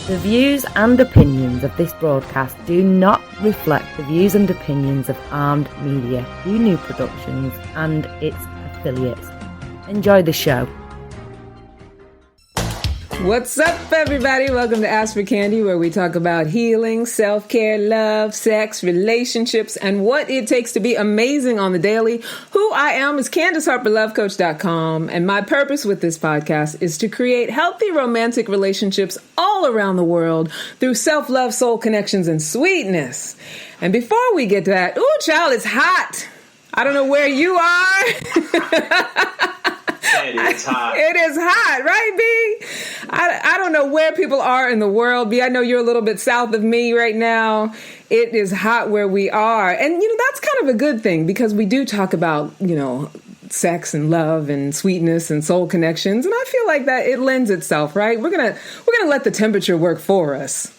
The views and opinions of this broadcast do not reflect the views and opinions of Armed Media, New Productions and its affiliates. Enjoy the show. What's up, everybody? Welcome to Ask for Candy, where we talk about healing, self-care, love, sex, relationships, and what it takes to be amazing on the daily. Who I am is CandiceHarperLoveCoach.com, and my purpose with this podcast is to create healthy romantic relationships all around the world through self-love, soul connections, and sweetness. And before we get to that, ooh, child, it's hot. I don't know where you are. It is hot. It is hot, right, B? I don't know where people are in the world, B. I know you're a little bit south of me right now. It is hot where we are. And, that's kind of a good thing because we do talk about, sex and love and sweetness and soul connections. And I feel like that it lends itself, right? We're going to let the temperature work for us.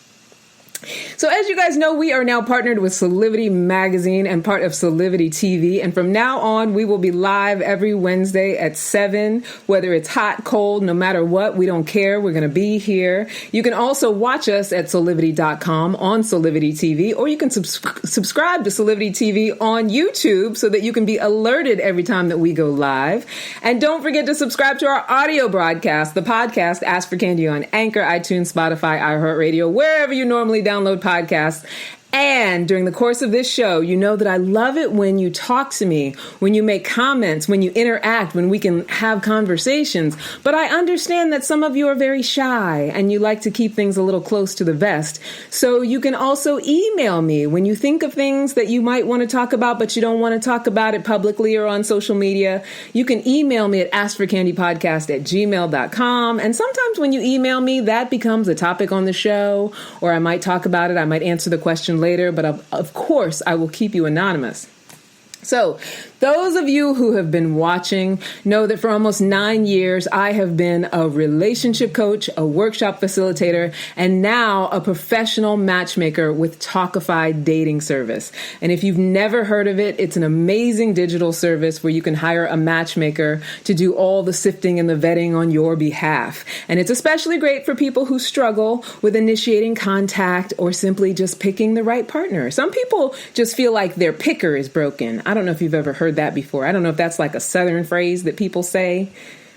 So as you guys know, we are now partnered with Solivity Magazine and part of Solivity TV. And from now on, we will be live every Wednesday at 7, whether it's hot, cold, no matter what, we don't care. We're going to be here. You can also watch us at Solivity.com on Solivity TV, or you can subscribe to Solivity TV on YouTube so that you can be alerted every time that we go live. And don't forget to subscribe to our audio broadcast, the podcast Ask for Candy on Anchor, iTunes, Spotify, iHeartRadio, wherever you normally download podcasts. And during the course of this show, you know that I love it when you talk to me, when you make comments, when you interact, when we can have conversations. But I understand that some of you are very shy and you like to keep things a little close to the vest. So you can also email me when you think of things that you might want to talk about, but you don't want to talk about it publicly or on social media. You can email me at askforcandypodcast@gmail.com. And sometimes when you email me, that becomes a topic on the show, or I might talk about it. I might answer the question later, but of course, I will keep you anonymous. So those of you who have been watching know that for almost 9 years, I have been a relationship coach, a workshop facilitator, and now a professional matchmaker with Talkify Dating Service. And if you've never heard of it, it's an amazing digital service where you can hire a matchmaker to do all the sifting and the vetting on your behalf. And it's especially great for people who struggle with initiating contact or simply just picking the right partner. Some people just feel like their picker is broken. I don't know if you've ever heard that before. I don't know if that's like a Southern phrase that people say,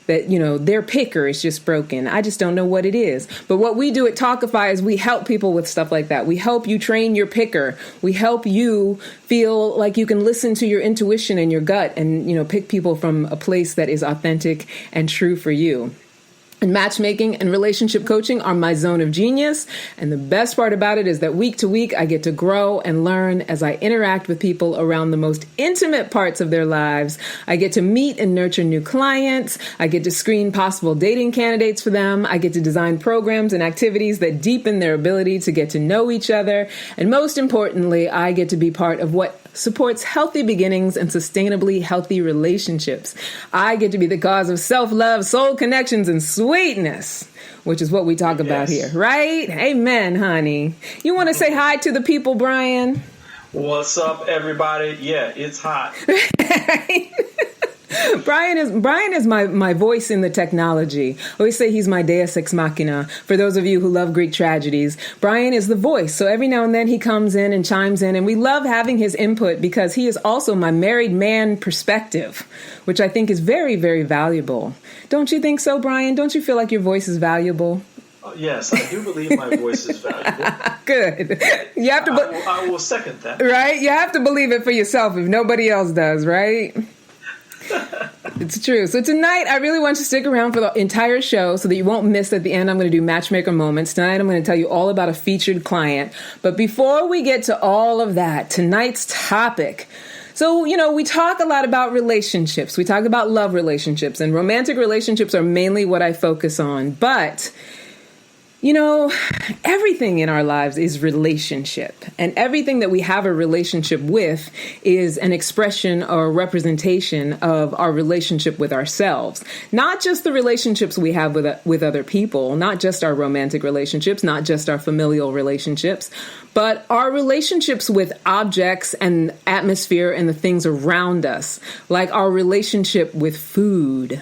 that, their picker is just broken. I just don't know what it is. But what we do at Talkify is we help people with stuff like that. We help you train your picker. We help you feel like you can listen to your intuition and your gut and, pick people from a place that is authentic and true for you. And matchmaking and relationship coaching are my zone of genius. And the best part about it is that week to week, I get to grow and learn as I interact with people around the most intimate parts of their lives. I get to meet and nurture new clients. I get to screen possible dating candidates for them. I get to design programs and activities that deepen their ability to get to know each other. And most importantly, I get to be part of what supports healthy beginnings and sustainably healthy relationships. I get to be the cause of self-love, soul connections, and sweetness, which is what we talk about here, right? Amen, honey. You want to say hi to the people, Brian? What's up, everybody? Yeah, it's hot. Brian is my voice in the technology. I always say he's my deus ex machina. For those of you who love Greek tragedies, Brian is the voice. So every now and then he comes in and chimes in, and we love having his input because he is also my married man perspective, which I think is very, very valuable. Don't you think so, Brian? Don't you feel like your voice is valuable? Yes, I do believe my voice is valuable. Good. You have to. I will second that. Right? You have to believe it for yourself if nobody else does, right? It's true. So tonight, I really want you to stick around for the entire show so that you won't miss at the end. I'm going to do matchmaker moments. Tonight, I'm going to tell you all about a featured client. But before we get to all of that, tonight's topic. So, we talk a lot about relationships. We talk about love relationships, and romantic relationships are mainly what I focus on. But everything in our lives is relationship, and everything that we have a relationship with is an expression or a representation of our relationship with ourselves. Not just the relationships we have with other people, not just our romantic relationships, not just our familial relationships, but our relationships with objects and atmosphere and the things around us, like our relationship with food.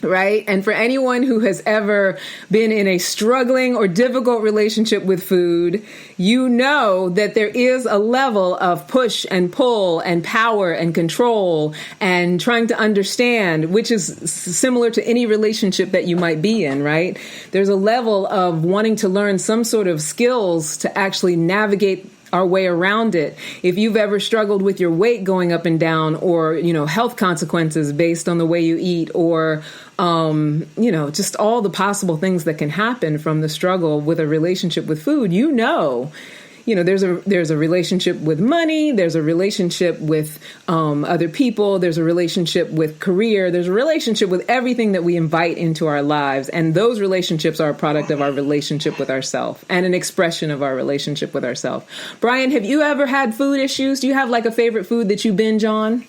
right? And for anyone who has ever been in a struggling or difficult relationship with food, you know that there is a level of push and pull and power and control and trying to understand, which is similar to any relationship that you might be in, right? There's a level of wanting to learn some sort of skills to actually navigate our way around it. If you've ever struggled with your weight going up and down, or, health consequences based on the way you eat, or, just all the possible things that can happen from the struggle with a relationship with food, there's a relationship with money, there's a relationship with other people, there's a relationship with career, there's a relationship with everything that we invite into our lives. And those relationships are a product of our relationship with ourselves and an expression of our relationship with ourselves. Brian, have you ever had food issues? Do you have like a favorite food that you binge on?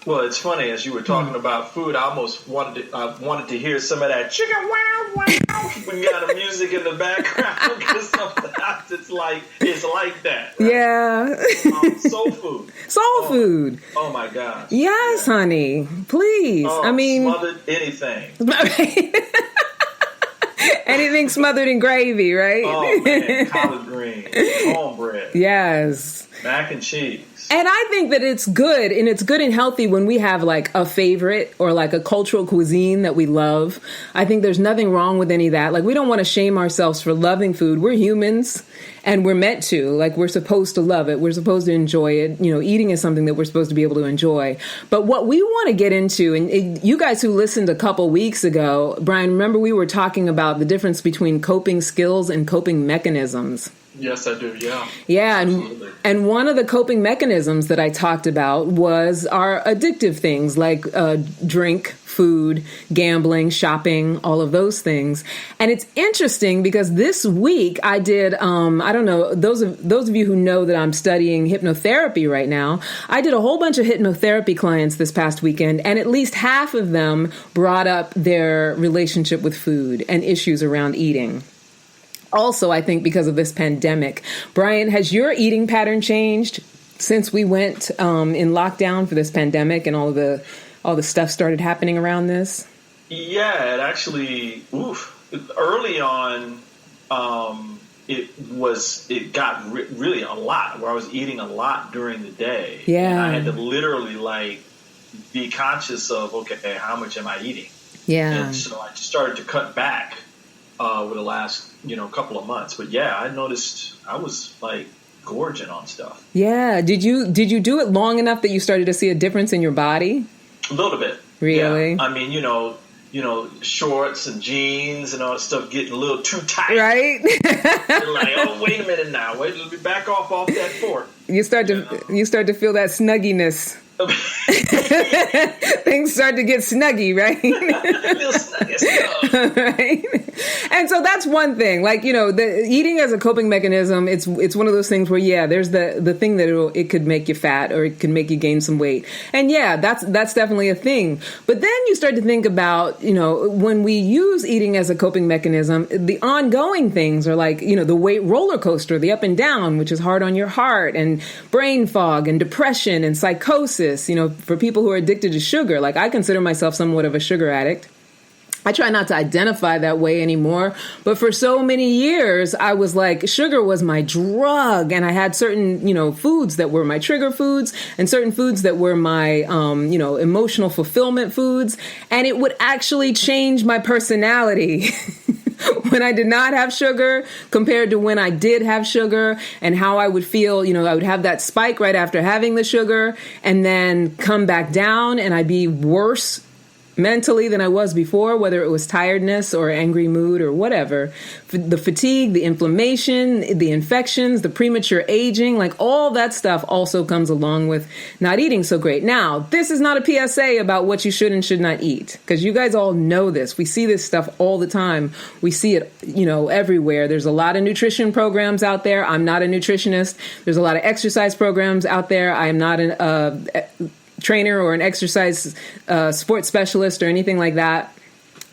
Well, it's funny, as you were talking about food, I almost wanted to hear some of that chicken wow wow when you got the music in the background, because sometimes it's like that. Right? Yeah. Soul food. Soul food. Oh my gosh. Yes, yeah. Honey. Please. Smothered anything. Anything smothered in gravy, right? Oh man, collard greens, cornbread. Yes. Mac and cheese. And I think that it's good, and it's good and healthy when we have like a favorite or like a cultural cuisine that we love. I think there's nothing wrong with any of that. Like, we don't want to shame ourselves for loving food. We're humans, and we're meant to. Like, we're supposed to love it. We're supposed to enjoy it. Eating is something that we're supposed to be able to enjoy. But what we want to get into, and you guys who listened a couple weeks ago, Brian, remember we were talking about the difference between coping skills and coping mechanisms. Yes, I do. Yeah. Yeah. And one of the coping mechanisms that I talked about was our addictive things like drink, food, gambling, shopping, all of those things. And it's interesting because this week I did, I don't know, those of you who know that I'm studying hypnotherapy right now, I did a whole bunch of hypnotherapy clients this past weekend, and at least half of them brought up their relationship with food and issues around eating. Also, I think because of this pandemic. Brian, has your eating pattern changed since we went in lockdown for this pandemic and all the stuff started happening around this? Yeah, it actually, early on, it got really a lot, where I was eating a lot during the day. Yeah. And I had to literally be conscious of, okay, how much am I eating? Yeah. And so I just started to cut back over the last couple of months. But yeah, I noticed I was gorging on stuff. Yeah. Did you do it long enough that you started to see a difference in your body? A little bit. Really? Yeah. I mean, shorts and jeans and all that stuff getting a little too tight. Right? Oh, wait a minute now. Wait, let me back off that fork. You start to feel that snugginess. Things start to get snuggy, right? Right? And so that's one thing. The eating as a coping mechanism, it's one of those things where, yeah, there's the thing that it could make you fat or it can make you gain some weight. And yeah, that's definitely a thing. But then you start to think about, when we use eating as a coping mechanism, the ongoing things are the weight roller coaster, the up and down, which is hard on your heart, and brain fog and depression and psychosis. For people who are addicted to sugar, I consider myself somewhat of a sugar addict. I try not to identify that way anymore, but for so many years, I was sugar was my drug, and I had certain, foods that were my trigger foods and certain foods that were my, emotional fulfillment foods, and it would actually change my personality when I did not have sugar compared to when I did have sugar, and how I would feel. I would have that spike right after having the sugar and then come back down, and I'd be worse mentally than I was before, whether it was tiredness or angry mood or whatever. The fatigue, the inflammation, the infections, the premature aging, all that stuff also comes along with not eating so great. Now, this is not a PSA about what you should and should not eat, because you guys all know this. We see this stuff all the time. We see it, everywhere. There's a lot of nutrition programs out there. I'm not a nutritionist. There's a lot of exercise programs out there. I am not a trainer or an exercise sports specialist or anything like that.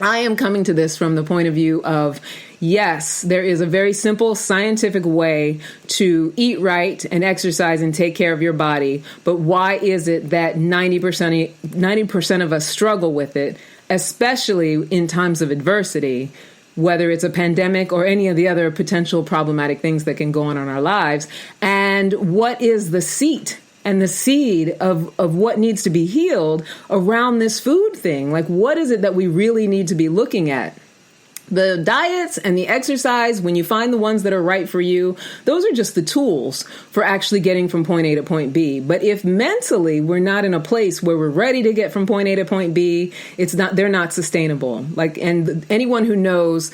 I am coming to this from the point of view of, yes, there is a very simple scientific way to eat right and exercise and take care of your body. But why is it that 90% of us struggle with it? especially in times of adversity, whether it's a pandemic or any of the other potential problematic things that can go on in our lives. And what is the seat and the seed of what needs to be healed around this food thing? Like, what is it that we really need to be looking at? The diets and the exercise, when you find the ones that are right for you, those are just the tools for actually getting from point A to point B. But if mentally we're not in a place where we're ready to get from point A to point B, they're not sustainable. Like, and anyone who knows,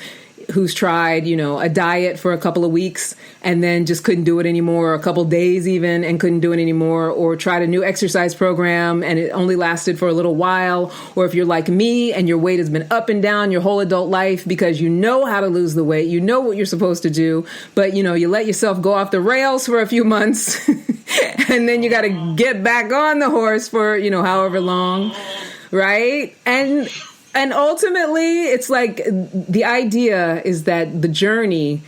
who's tried, a diet for a couple of weeks and then just couldn't do it anymore, or a couple of days even, and couldn't do it anymore, or tried a new exercise program and it only lasted for a little while, or if you're like me and your weight has been up and down your whole adult life because you know how to lose the weight, you know what you're supposed to do, but you let yourself go off the rails for a few months and then you got to get back on the horse for, however long, right? And ultimately, it's like the idea is that the journey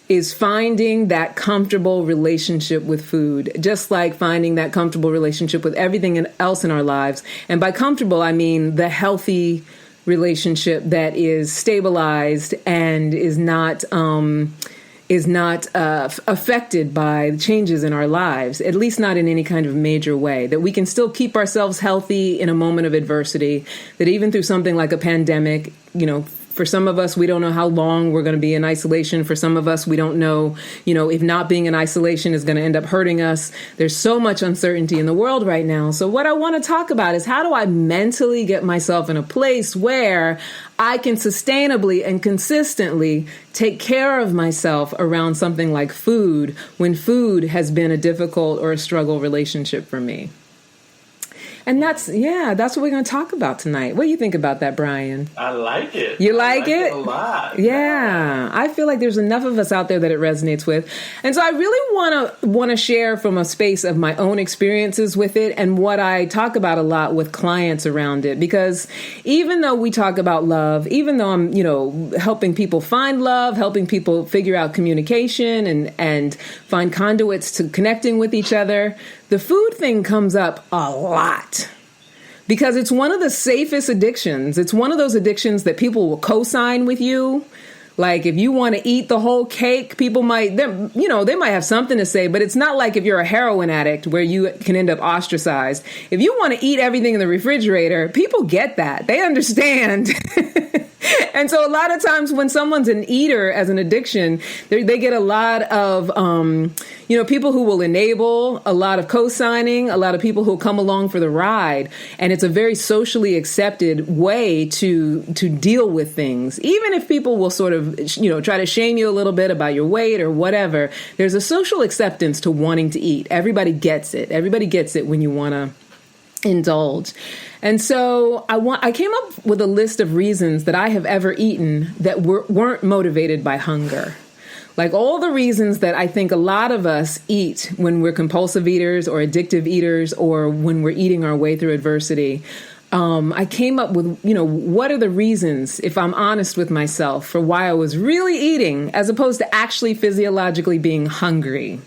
is finding that comfortable relationship with food, just like finding that comfortable relationship with everything else in our lives. And by comfortable, I mean the healthy relationship that is stabilized and is not affected by changes in our lives, at least not in any kind of major way, that we can still keep ourselves healthy in a moment of adversity, that even through something like a pandemic, for some of us, we don't know how long we're going to be in isolation. For some of us, we don't know, if not being in isolation is going to end up hurting us. There's so much uncertainty in the world right now. So what I want to talk about is, how do I mentally get myself in a place where I can sustainably and consistently take care of myself around something like food when food has been a difficult or a struggle relationship for me? And that's what we're going to talk about tonight. What do you think about that, Brian? I like it. You like it? A lot. Yeah. I feel like there's enough of us out there that it resonates with. And so I really want to share from a space of my own experiences with it and what I talk about a lot with clients around it. Because even though we talk about love, even though I'm, helping people find love, helping people figure out communication and find conduits to connecting with each other, the food thing comes up a lot because it's one of the safest addictions. It's one of those addictions that people will co-sign with you. Like, if you want to eat the whole cake, people might, they might have something to say, but it's not like if you're a heroin addict where you can end up ostracized. If you want to eat everything in the refrigerator, people get that. They understand. And so a lot of times when someone's an eater as an addiction, they get a lot of, people who will enable, a lot of co-signing, a lot of people who come along for the ride. And it's a very socially accepted way to deal with things. Even if people will sort of, try to shame you a little bit about your weight or whatever, there's a social acceptance to wanting to eat. Everybody gets it. Everybody gets it when you want to indulge. And so I came up with a list of reasons that I have ever eaten that weren't motivated by hunger. Like, all the reasons that I think a lot of us eat when we're compulsive eaters or addictive eaters or when we're eating our way through adversity. I came up with, what are the reasons, if I'm honest with myself, for why I was really eating as opposed to actually physiologically being hungry,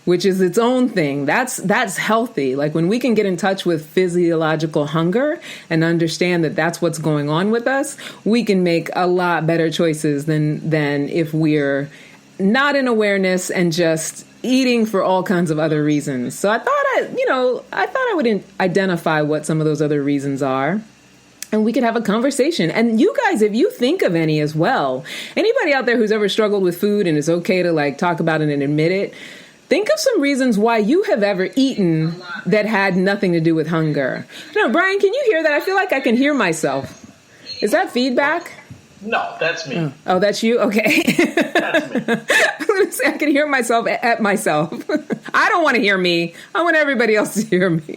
which is its own thing. That's healthy. Like, when we can get in touch with physiological hunger and understand that that's what's going on with us, we can make a lot better choices than if we're not in awareness and just eating for all kinds of other reasons. So I thought I would identify what some of those other reasons are. And we could have a conversation. And you guys, if you think of any as well, anybody out there who's ever struggled with food and it's okay to talk about it and admit it, think of some reasons why you have ever eaten that had nothing to do with hunger. No, Brian, can you hear that? I feel like I can hear myself. Is that feedback? No, that's me. Oh, that's you? Okay. That's me. I'm going to say I can hear myself at myself. I don't want to hear me. I want everybody else to hear me.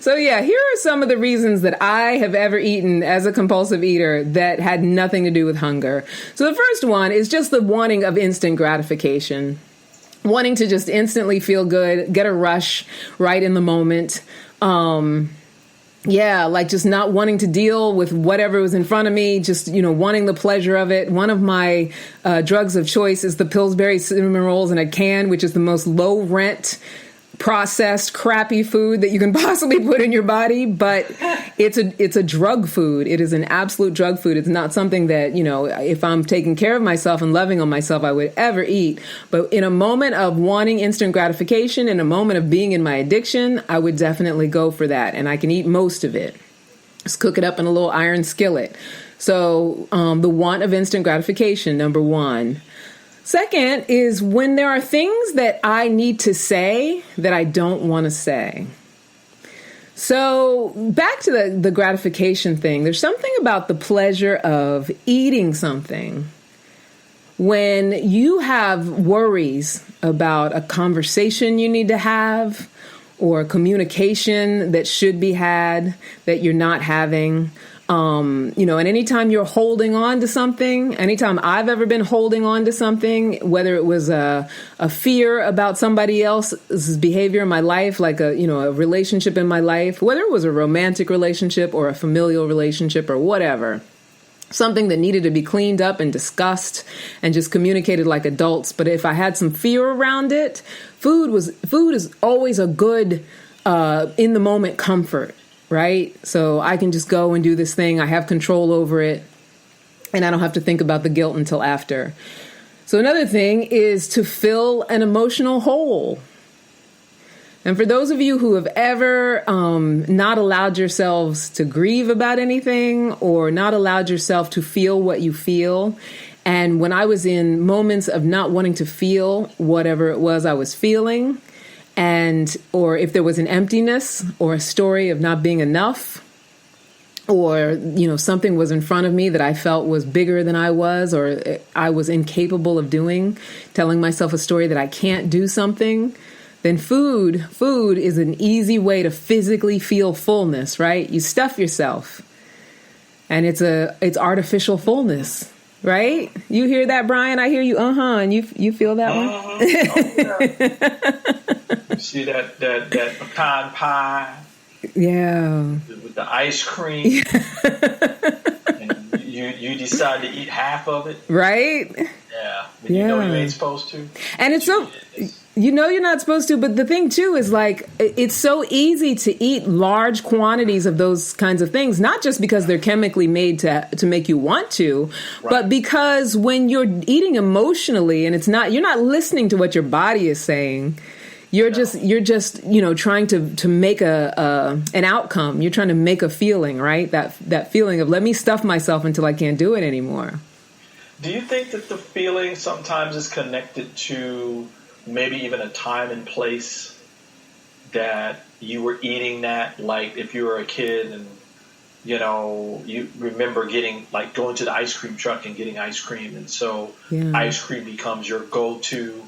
So yeah, here are some of the reasons that I have ever eaten as a compulsive eater that had nothing to do with hunger. So the first one is just the wanting of instant gratification. Wanting to just instantly feel good, get a rush right in the moment. Just not wanting to deal with whatever was in front of me, just, wanting the pleasure of it. One of my drugs of choice is the Pillsbury cinnamon rolls in a can, which is the most low rent processed, crappy food that you can possibly put in your body, but it's a drug food. It is an absolute drug food. It's not something that, if I'm taking care of myself and loving on myself, I would ever eat. But in a moment of wanting instant gratification, in a moment of being in my addiction, I would definitely go for that. And I can eat most of it. Just cook it up in a little iron skillet. So the want of instant gratification, number one. Second is when there are things that I need to say that I don't want to say. So back to the gratification thing, there's something about the pleasure of eating something. When you have worries about a conversation you need to have or a communication that should be had that you're not having, and anytime you're holding on to something, anytime I've ever been holding on to something, whether it was a fear about somebody else's behavior in my life, like a relationship in my life, whether it was a romantic relationship or a familial relationship or whatever, something that needed to be cleaned up and discussed and just communicated like adults. But if I had some fear around it, food is always a good in the moment comfort. Right? So I can just go and do this thing. I have control over it. And I don't have to think about the guilt until after. So another thing is to fill an emotional hole. And for those of you who have ever not allowed yourselves to grieve about anything or not allowed yourself to feel what you feel, and when I was in moments of not wanting to feel whatever it was I was feeling, or if there was an emptiness or a story of not being enough, or, something was in front of me that I felt was bigger than I was, or I was incapable of doing, telling myself a story that I can't do something, then food is an easy way to physically feel fullness, right? You stuff yourself and it's artificial fullness. Right? You hear that, Brian? I hear you. And you feel that one? Oh, yeah. You see that pecan pie? Yeah. With the ice cream. And you decide to eat half of it. Right? Yeah. When you know you ain't supposed to. And it's so... you're not supposed to, but the thing too is like it's so easy to eat large quantities of those kinds of things, not just because they're chemically made to make you want to, right, but because when you're eating emotionally and you're not listening to what your body is saying. You're just trying to make an outcome. You're trying to make a feeling, right? That feeling of let me stuff myself until I can't do it anymore. Do you think that the feeling sometimes is connected to maybe even a time and place that you were eating that? Like if you were a kid and, you remember going to the ice cream truck and getting ice cream. And so ice cream becomes your go-to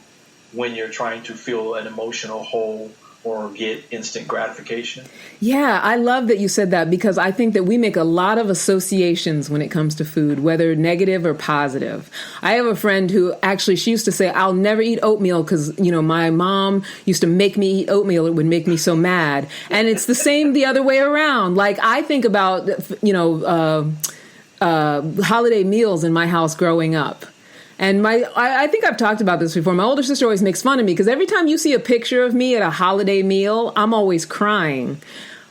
when you're trying to feel an emotional hole or get instant gratification? Yeah, I love that you said that because I think that we make a lot of associations when it comes to food, whether negative or positive. I have a friend who she used to say, I'll never eat oatmeal because, my mom used to make me eat oatmeal. It would make me so mad. And it's the same the other way around. Like I think about, holiday meals in my house growing up. And I think I've talked about this before. My older sister always makes fun of me because every time you see a picture of me at a holiday meal, I'm always crying.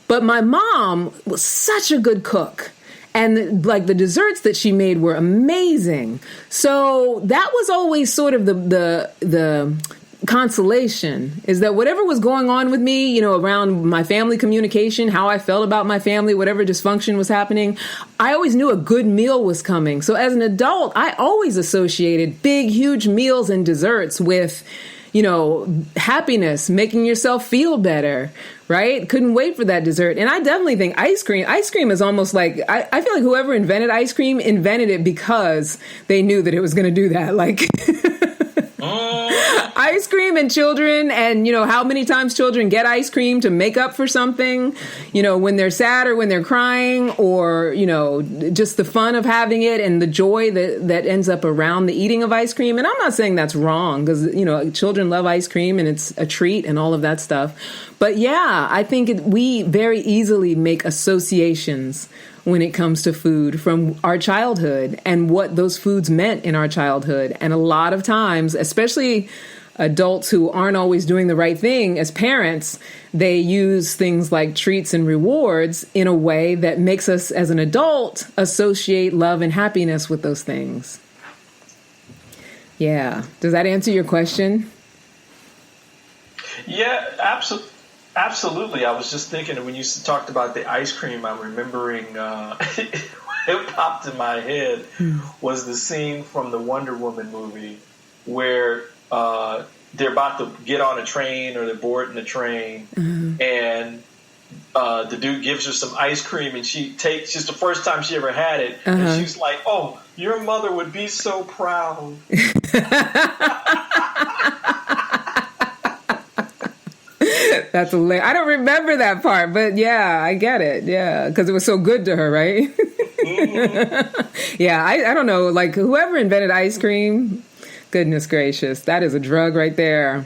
But my mom was such a good cook. And the desserts that she made were amazing. So that was always sort of the consolation, is that whatever was going on with me, around my family communication, how I felt about my family, whatever dysfunction was happening, I always knew a good meal was coming. So as an adult, I always associated big, huge meals and desserts with, happiness, making yourself feel better, right? Couldn't wait for that dessert. And I definitely think ice cream is almost like, I feel like whoever invented ice cream invented it because they knew that it was going to do that. Like ice cream and children, and how many times children get ice cream to make up for something, when they're sad or when they're crying, or just the fun of having it and the joy that ends up around the eating of ice cream. And I'm not saying that's wrong, because children love ice cream and it's a treat and all of that stuff. But yeah, I think we very easily make associations when it comes to food from our childhood and what those foods meant in our childhood. And a lot of times, especially adults who aren't always doing the right thing as parents, they use things like treats and rewards in a way that makes us as an adult associate love and happiness with those things. Yeah. Does that answer your question? Yeah, absolutely. I was just thinking when you talked about the ice cream, I'm remembering it popped in my head was the scene from the Wonder Woman movie where they're about to get on a train or they're boarding a train, and the dude gives her some ice cream, and it's the first time she ever had it, and she's like, "Oh, your mother would be so proud." That's hilarious. I don't remember that part, but yeah, I get it. Yeah, because it was so good to her, right? Yeah, I don't know. Like, whoever invented ice cream, goodness gracious, that is a drug right there.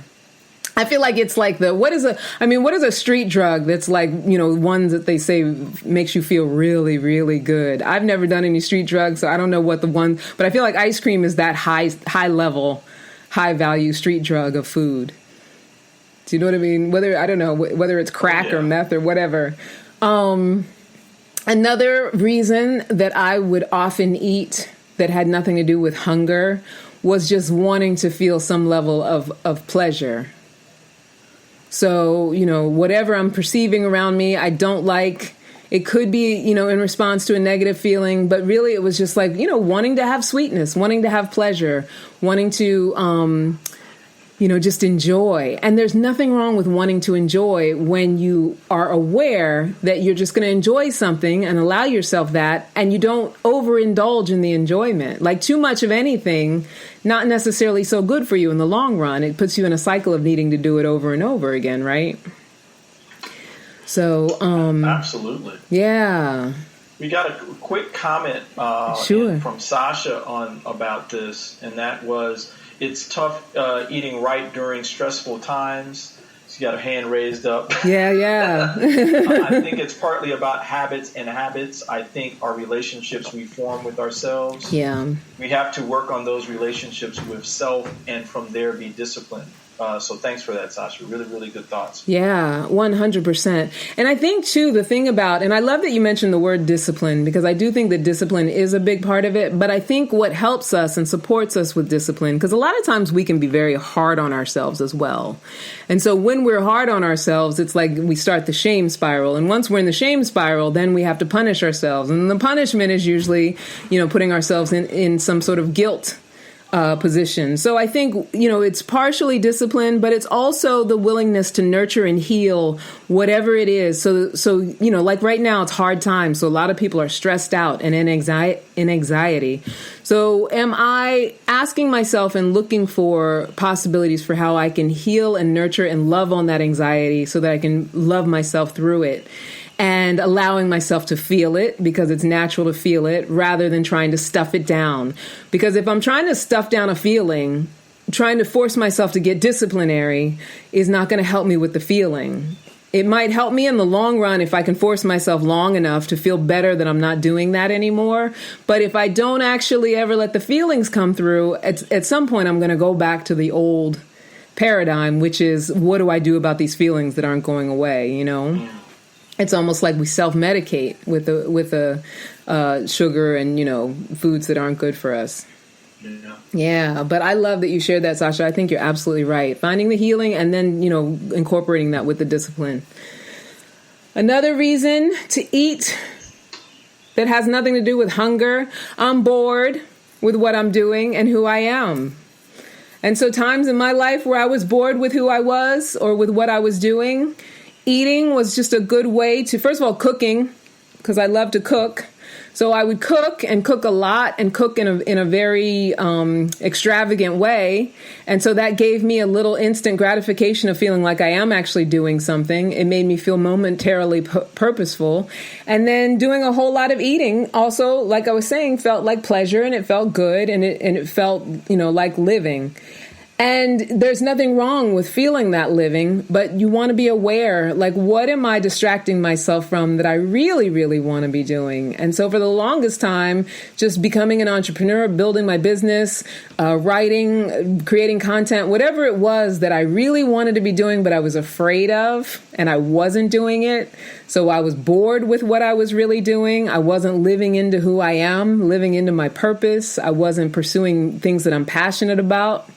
I feel like it's like what is a street drug that's like, ones that they say makes you feel really, really good. I've never done any street drugs, so I don't know what the one, but I feel like ice cream is that high level, high value street drug of food. Do you know what I mean? I don't know whether it's crack or meth or whatever. Another reason that I would often eat that had nothing to do with hunger was just wanting to feel some level of pleasure. So, whatever I'm perceiving around me, I don't like. It could be, in response to a negative feeling, but really it was just like, wanting to have sweetness, wanting to have pleasure, wanting to, just enjoy. And there's nothing wrong with wanting to enjoy when you are aware that you're just going to enjoy something and allow yourself that, and you don't overindulge in the enjoyment. Like, too much of anything, not necessarily so good for you in the long run. It puts you in a cycle of needing to do it over and over again, right? So, absolutely. Yeah. We got a quick comment from Sasha about this, and that was, it's tough eating right during stressful times. She got her hand raised up. Yeah. I think it's partly about habits and habits. I think our relationships we form with ourselves. Yeah. We have to work on those relationships with self, and from there be disciplined. So thanks for that, Sasha. Really, really good thoughts. Yeah, 100%. And I think, too, the thing about, and I love that you mentioned the word discipline, because I do think that discipline is a big part of it. But I think what helps us and supports us with discipline, because a lot of times we can be very hard on ourselves as well. And so when we're hard on ourselves, it's like we start the shame spiral. And once we're in the shame spiral, then we have to punish ourselves. And the punishment is usually, putting ourselves in some sort of guilt position. So I think, it's partially discipline, but it's also the willingness to nurture and heal whatever it is. So like right now, it's hard times. So a lot of people are stressed out and in anxiety. So am I asking myself and looking for possibilities for how I can heal and nurture and love on that anxiety so that I can love myself through it? And allowing myself to feel it, because it's natural to feel it, rather than trying to stuff it down. Because if I'm trying to stuff down a feeling, trying to force myself to get disciplinary is not going to help me with the feeling. It might help me in the long run if I can force myself long enough to feel better that I'm not doing that anymore. But if I don't actually ever let the feelings come through, at some point I'm going to go back to the old paradigm, which is, what do I do about these feelings that aren't going away, It's almost like we self-medicate with the sugar and, foods that aren't good for us. Yeah, but I love that you shared that, Sasha. I think you're absolutely right. Finding the healing and then, incorporating that with the discipline. Another reason to eat that has nothing to do with hunger, I'm bored with what I'm doing and who I am. And so times in my life where I was bored with who I was or with what I was doing, eating was just a good way to, first of all, cooking, because I love to cook. So I would cook and cook a lot and cook in a very extravagant way. And so that gave me a little instant gratification of feeling like I am actually doing something. It made me feel momentarily purposeful. And then doing a whole lot of eating also, like I was saying, felt like pleasure, and it felt good, and it felt, like living. And there's nothing wrong with feeling that living, but you want to be aware, like, what am I distracting myself from that I really, really want to be doing? And so for the longest time, just becoming an entrepreneur, building my business, writing, creating content, whatever it was that I really wanted to be doing, but I was afraid of, and I wasn't doing it. So I was bored with what I was really doing. I wasn't living into who I am, living into my purpose. I wasn't pursuing things that I'm passionate about.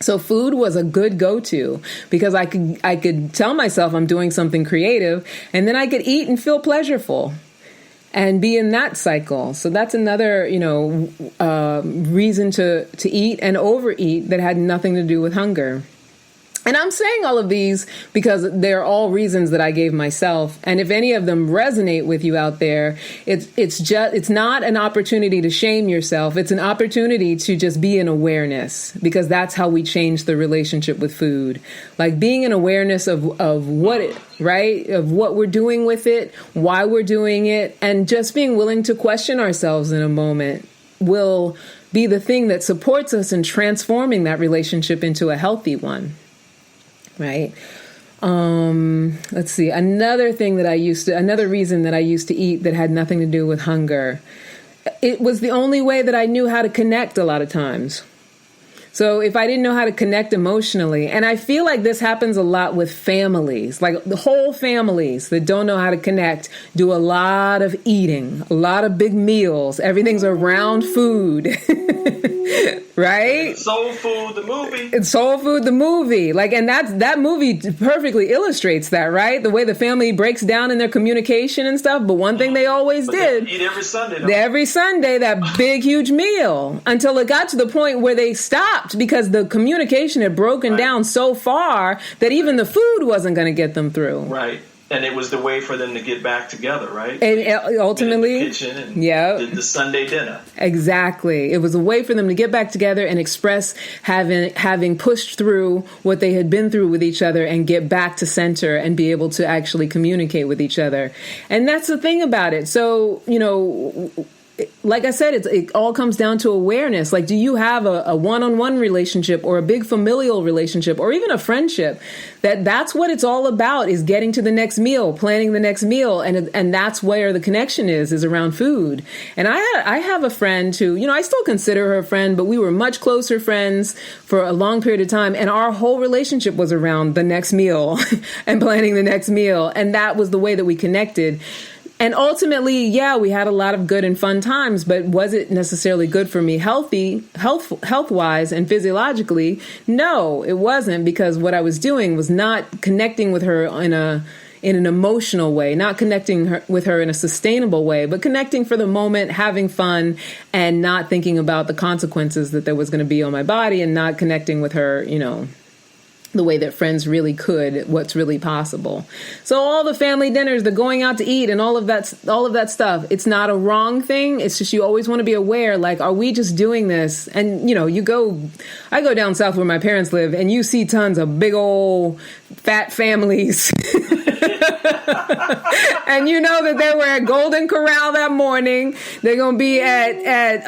So food was a good go-to because I could tell myself I'm doing something creative, and then I could eat and feel pleasureful and be in that cycle. So that's another, reason to eat and overeat that had nothing to do with hunger. And I'm saying all of these because they're all reasons that I gave myself. And if any of them resonate with you out there, it's not an opportunity to shame yourself. It's an opportunity to just be in awareness, because that's how we change the relationship with food. Like being in awareness of what it, right? Of what we're doing with it, why we're doing it, and just being willing to question ourselves in a moment will be the thing that supports us in transforming that relationship into a healthy one. Right. Let's see. Another reason that I used to eat that had nothing to do with hunger. It was the only way that I knew how to connect a lot of times. So if I didn't know how to connect emotionally, and I feel like this happens a lot with families, like the whole families that don't know how to connect, do a lot of eating, a lot of big meals. Everything's around food, right? Soul Food, the movie. It's Soul Food, the movie. Like, and that movie perfectly illustrates that, right? The way the family breaks down in their communication and stuff. But one thing they always did. They eat every Sunday. Though. Every Sunday, that big, huge meal, until it got to the point where they stopped because the communication had broken down so far that even the food wasn't going to get them through. Right. And it was the way for them to get back together, right? And ultimately, in the kitchen and did the Sunday dinner. Exactly. It was a way for them to get back together and express having pushed through what they had been through with each other and get back to center and be able to actually communicate with each other. And that's the thing about it. So, like I said, it all comes down to awareness. Like, do you have a one-on-one relationship or a big familial relationship or even a friendship? That's what it's all about, is getting to the next meal, planning the next meal. And that's where the connection is around food. And I have a friend who, I still consider her a friend, but we were much closer friends for a long period of time. And our whole relationship was around the next meal and planning the next meal. And that was the way that we connected. And ultimately, we had a lot of good and fun times, but was it necessarily good for me health-wise and physiologically? No, it wasn't, because what I was doing was not connecting with her in an emotional way, not connecting with her in a sustainable way, but connecting for the moment, having fun, and not thinking about the consequences that there was going to be on my body, and not connecting with her, the way that friends really could, what's really possible. So all the family dinners, the going out to eat and all of that stuff, it's not a wrong thing. It's just, you always want to be aware, like, are we just doing this? And, I go down south where my parents live, and you see tons of big old fat families. And you know that they were at Golden Corral that morning. They're going to be at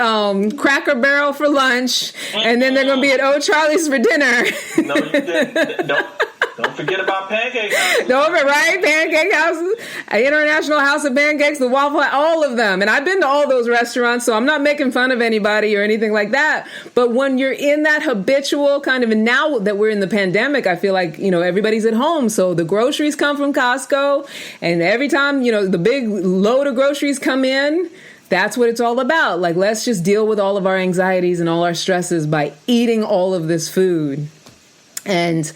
Cracker Barrel for lunch. And then they're going to be at O'Charlie's for dinner. No, you didn't. Don't forget about Pancake House. Right? Pancake House, International House of Pancakes, the Waffle House, all of them. And I've been to all those restaurants, so I'm not making fun of anybody or anything like that. But when you're in that habitual kind of, and now that we're in the pandemic, I feel like, everybody's at home. So the groceries come from Costco. And every time, the big load of groceries come in, that's what it's all about. Like, let's just deal with all of our anxieties and all our stresses by eating all of this food. And,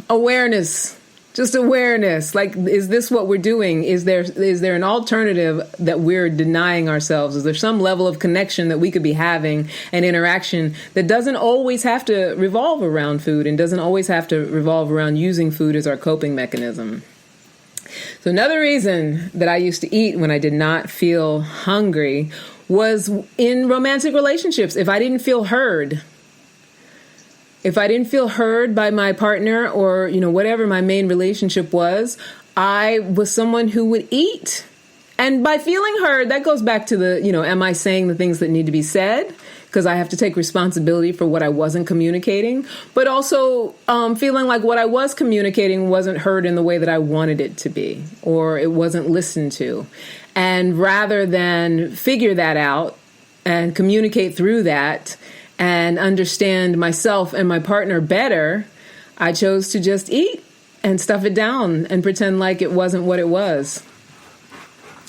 awareness, just awareness. Like, is this what we're doing? Is there an alternative that we're denying ourselves? Is there some level of connection that we could be having, an interaction that doesn't always have to revolve around food and doesn't always have to revolve around using food as our coping mechanism? So another reason that I used to eat when I did not feel hungry was in romantic relationships. If I didn't feel heard, by my partner or, whatever my main relationship was, I was someone who would eat. And by feeling heard, that goes back to the, am I saying the things that need to be said? because I have to take responsibility for what I wasn't communicating, but also feeling like what I was communicating wasn't heard in the way that I wanted it to be, or it wasn't listened to. And rather than figure that out and communicate through that and understand myself and my partner better, I chose to just eat and stuff it down and pretend like it wasn't what it was.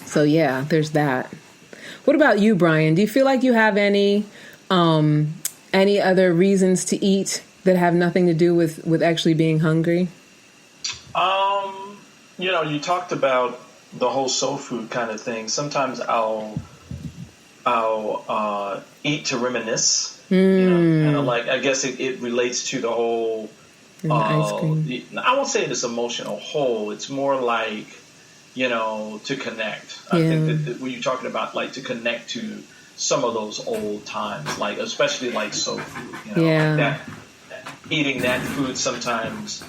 So yeah, there's that. What about you, Brian? Do you feel like you have any other reasons to eat that have nothing to do with actually being hungry? You talked about the whole soul food kind of thing. Sometimes I'll eat to reminisce. Kind of like, I guess it relates to the whole. Ice cream. I won't say this emotional whole. It's more like, to connect. I think that when you're talking about like to connect to some of those old times, like especially like soul food, like that, eating that food sometimes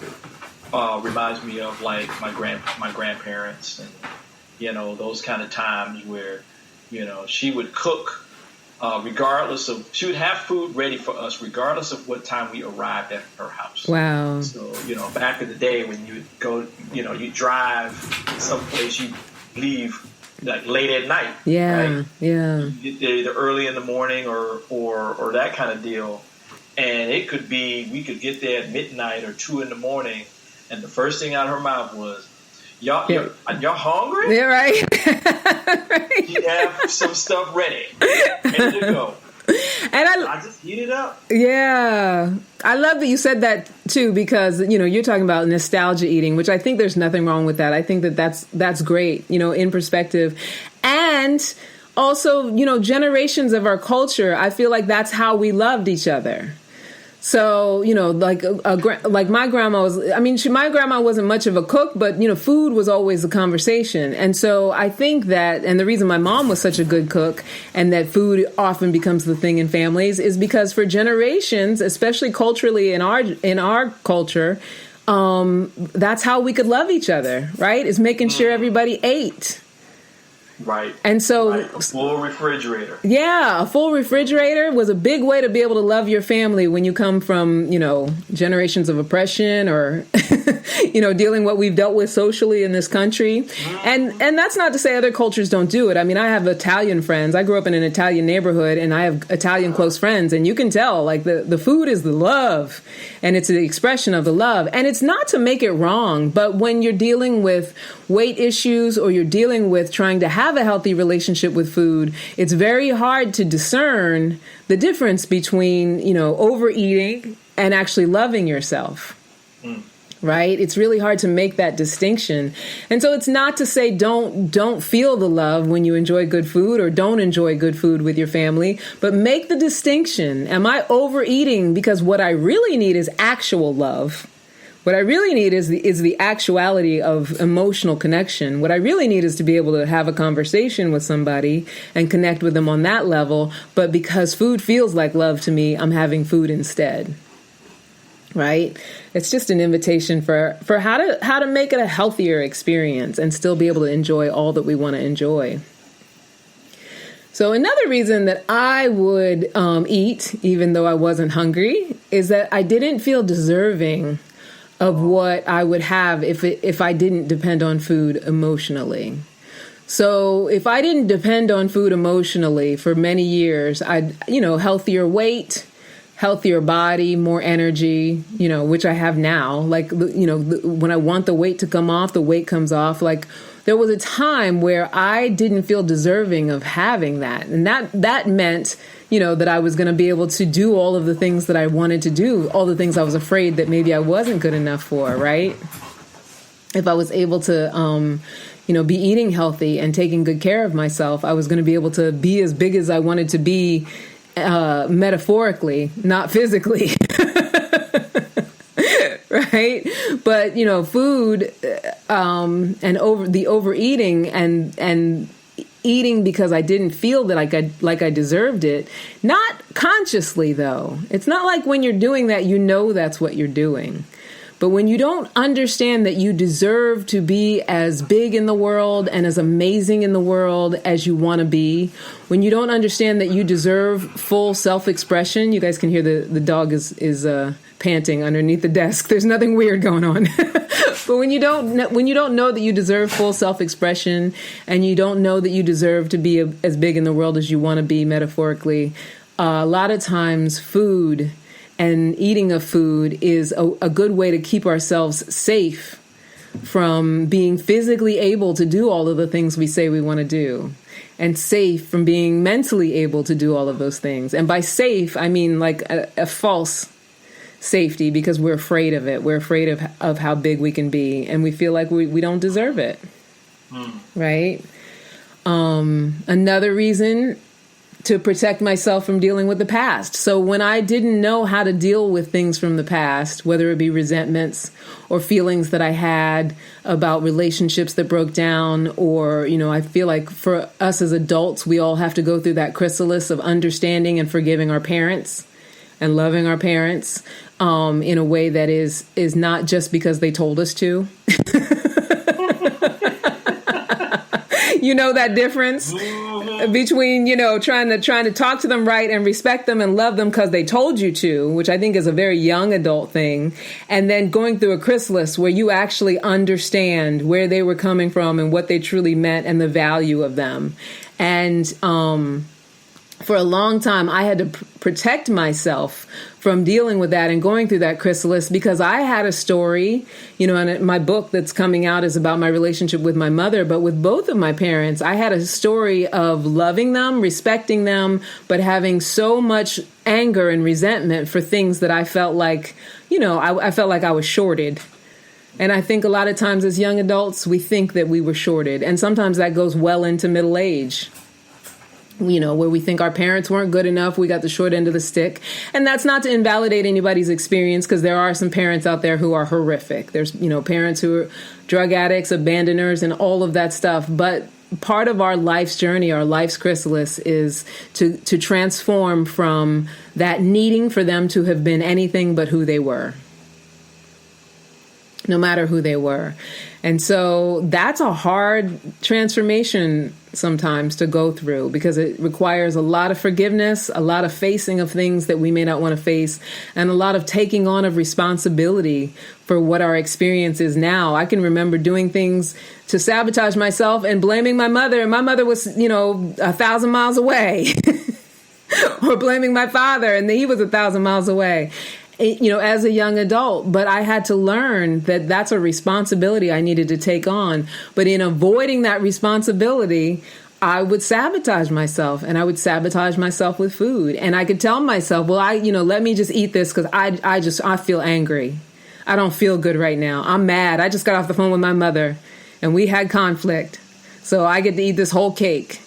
reminds me of like my grandparents and those kind of times where she would cook she would have food ready for us regardless of what time we arrived at her house. Wow. So back in the day when you go you drive someplace, you leave like late at night. Right? Yeah. Either early in the morning or that kind of deal. And it could be, we could get there at midnight or 2 in the morning, and the first thing out of her mouth was, y'all hungry? Yeah, right. Right. You have some stuff ready to go. And I just heat it up. Yeah. I love that you said that too, because, you're talking about nostalgia eating, which I think there's nothing wrong with that. I think that's great, in perspective. And also, generations of our culture, I feel like that's how we loved each other. So, like my grandma my grandma wasn't much of a cook, but, food was always a conversation. And so I think that, and the reason my mom was such a good cook and that food often becomes the thing in families is because for generations, especially culturally in our culture, that's how we could love each other, right? Is making sure everybody ate. Right. And so a full refrigerator. Yeah, a full refrigerator was a big way to be able to love your family when you come from, generations of oppression or, dealing what we've dealt with socially in this country. And that's not to say other cultures don't do it. I mean, I have Italian friends. I grew up in an Italian neighborhood and I have Italian close friends. And you can tell, like, the food is the love and it's the expression of the love. And it's not to make it wrong, but when you're dealing with weight issues or you're dealing with trying to have a healthy relationship with food, it's very hard to discern the difference between, overeating and actually loving yourself. Right? It's really hard to make that distinction. And so it's not to say don't feel the love when you enjoy good food or don't enjoy good food with your family, but make the distinction. Am I overeating because what I really need is actual love? What I really need is the actuality of emotional connection. What I really need is to be able to have a conversation with somebody and connect with them on that level. But because food feels like love to me, I'm having food instead. Right? It's just an invitation for how to make it a healthier experience and still be able to enjoy all that we want to enjoy. So another reason that I would eat, even though I wasn't hungry, is that I didn't feel deserving of what I would have if I didn't depend on food emotionally. So if I didn't depend on food emotionally for many years, I'd, healthier weight, healthier body, more energy, which I have now. Like, when I want the weight to come off, the weight comes off. Like, there was a time where I didn't feel deserving of having that. And that meant, that I was going to be able to do all of the things that I wanted to do, all the things I was afraid that maybe I wasn't good enough for, right? If I was able to, be eating healthy and taking good care of myself, I was going to be able to be as big as I wanted to be, metaphorically, not physically. Right? But, food, and the overeating and eating because I didn't feel that I deserved it. Not consciously, though. It's not like when you're doing that, that's what you're doing. But when you don't understand that you deserve to be as big in the world and as amazing in the world as you want to be, when you don't understand that you deserve full self-expression, you guys can hear the dog is panting underneath the desk. There's nothing weird going on. But when you don't know that you deserve full self-expression, and you don't know that you deserve to be as big in the world as you want to be, metaphorically, a lot of times food and eating of food is a good way to keep ourselves safe from being physically able to do all of the things we say we want to do, and safe from being mentally able to do all of those things. And by safe, I mean like a false safety, because we're afraid of it. We're afraid of how big we can be, and we feel like we don't deserve it. Right? Another reason, to protect myself from dealing with the past. So when I didn't know how to deal with things from the past, whether it be resentments or feelings that I had about relationships that broke down, or, I feel like for us as adults, we all have to go through that chrysalis of understanding and forgiving our parents and loving our parents in a way that is not just because they told us to. You know that difference between, trying to talk to them right and respect them and love them because they told you to, which I think is a very young adult thing, and then going through a chrysalis where you actually understand where they were coming from and what they truly meant and the value of them. And for a long time, I had to protect myself from dealing with that and going through that chrysalis, because I had a story, and my book that's coming out is about my relationship with my mother. But with both of my parents, I had a story of loving them, respecting them, but having so much anger and resentment for things that I felt like, I felt like I was shorted. And I think a lot of times as young adults, we think that we were shorted. And sometimes that goes well into middle age, where we think our parents weren't good enough. We got the short end of the stick. And that's not to invalidate anybody's experience, because there are some parents out there who are horrific. There's, parents who are drug addicts, abandoners, and all of that stuff. But part of our life's journey, our life's chrysalis, is to transform from that needing for them to have been anything but who they were, no matter who they were. And so that's a hard transformation sometimes to go through, because it requires a lot of forgiveness, a lot of facing of things that we may not want to face, and a lot of taking on of responsibility for what our experience is now. I can remember doing things to sabotage myself and blaming my mother, and my mother was, 1,000 miles away, or blaming my father, and he was 1,000 miles away. As a young adult. But I had to learn that that's a responsibility I needed to take on. But in avoiding that responsibility, I would sabotage myself, and I would sabotage myself with food. And I could tell myself, well, let me just eat this because I feel angry. I don't feel good right now. I'm mad. I just got off the phone with my mother and we had conflict. So I get to eat this whole cake.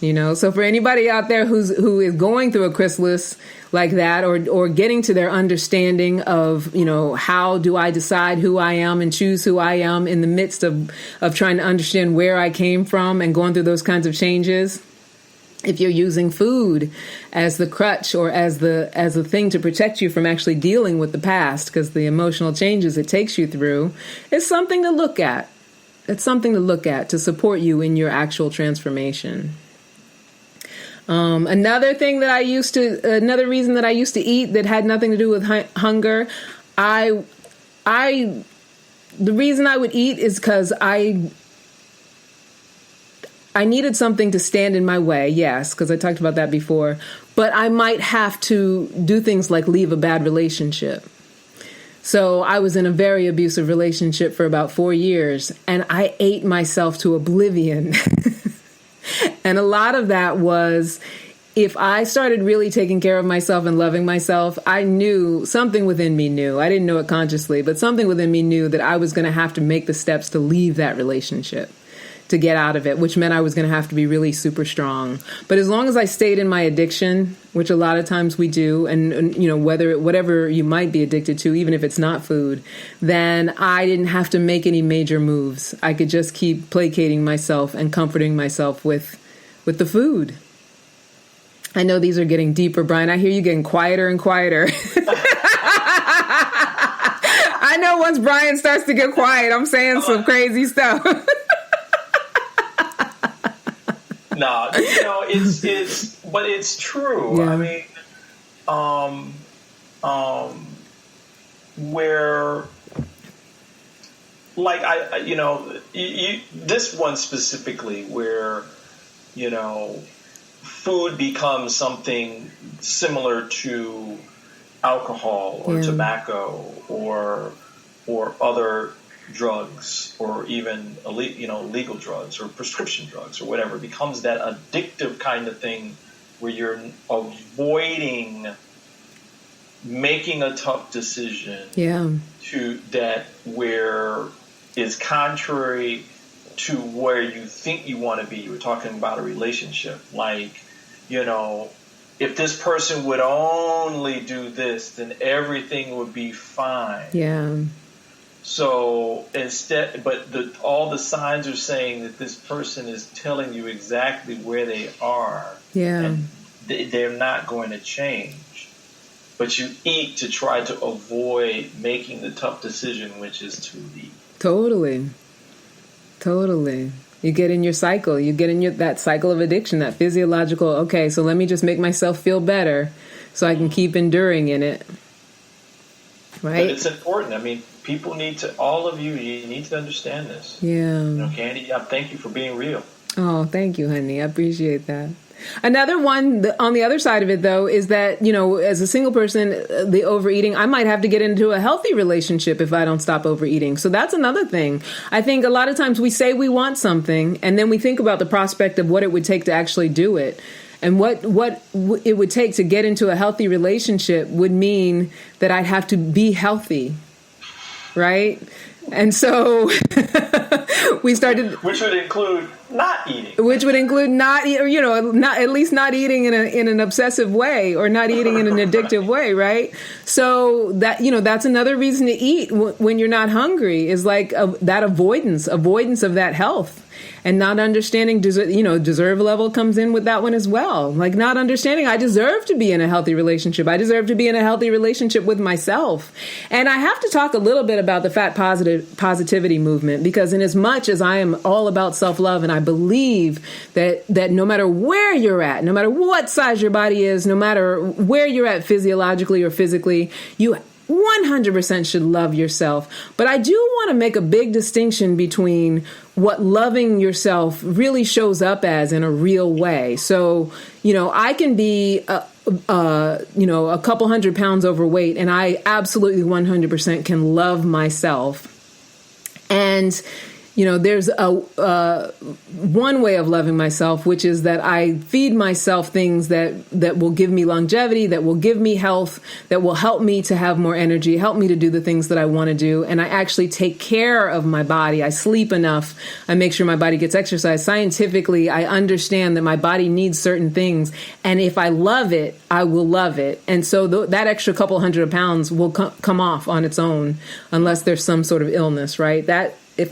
So for anybody out there who is going through a chrysalis like that, or getting to their understanding of, how do I decide who I am and choose who I am in the midst of trying to understand where I came from and going through those kinds of changes. If you're using food as the crutch or as the thing to protect you from actually dealing with the past, because the emotional changes it takes you through, it's something to look at. It's something to look at to support you in your actual transformation. Another reason that I used to eat that had nothing to do with hunger, the reason I would eat is because I needed something to stand in my way. Yes, because I talked about that before, but I might have to do things like leave a bad relationship. So I was in a very abusive relationship for about 4 years, and I ate myself to oblivion. And a lot of that was, if I started really taking care of myself and loving myself, I knew, something within me knew, I didn't know it consciously, but something within me knew that I was going to have to make the steps to leave that relationship, to get out of it, which meant I was going to have to be really super strong. But as long as I stayed in my addiction, which a lot of times we do, and whatever you might be addicted to, even if it's not food, then I didn't have to make any major moves. I could just keep placating myself and comforting myself with the food. I know these are getting deeper, Brian. I hear you getting quieter and quieter. I know once Brian starts to get quiet, I'm saying some crazy stuff. No, but it's true. Yeah. I mean, where, like, this one specifically where, food becomes something similar to alcohol or tobacco or other drugs, or even legal drugs or prescription drugs or whatever. It becomes that addictive kind of thing where you're avoiding making a tough decision to that where is contrary to where you think you want to be. You were talking about a relationship, like, if this person would only do this, then everything would be fine. Yeah. So instead, but all the signs are saying that this person is telling you exactly where they are. Yeah. And they're not going to change. But you eat to try to avoid making the tough decision, which is to leave. Totally. You get in your cycle. You get in that cycle of addiction, that physiological, okay, so let me just make myself feel better so I can keep enduring in it. Right? But it's important. I mean, people need to, all of you need to understand this. Yeah. Candy, thank you for being real. Oh, thank you, honey. I appreciate that. Another one on the other side of it, though, is that, as a single person, the overeating, I might have to get into a healthy relationship if I don't stop overeating. So that's another thing. I think a lot of times we say we want something and then we think about the prospect of what it would take to actually do it. And what it would take to get into a healthy relationship would mean that I'd have to be healthy. Right? And so we started, which would include not eating. Which would include not at least not eating in an obsessive way, or not eating in an addictive way, right? So that that's another reason to eat when you're not hungry, is like that avoidance of that health. And not understanding, deserve level comes in with that one as well. Like not understanding, I deserve to be in a healthy relationship. I deserve to be in a healthy relationship with myself. And I have to talk a little bit about the fat positivity movement, because in as much as I am all about self-love, and I believe that no matter where you're at, no matter what size your body is, no matter where you're at physiologically or physically, you 100% should love yourself. But I do want to make a big distinction between what loving yourself really shows up as in a real way. So, I can be, a couple 100 pounds overweight, and I absolutely 100% can love myself. And there's one way of loving myself, which is that I feed myself things that will give me longevity, that will give me health, that will help me to have more energy, help me to do the things that I want to do. And I actually take care of my body. I sleep enough. I make sure my body gets exercise. Scientifically, I understand that my body needs certain things. And if I love it, I will love it. And so that extra couple 100 pounds will come off on its own, unless there's some sort of illness, right? If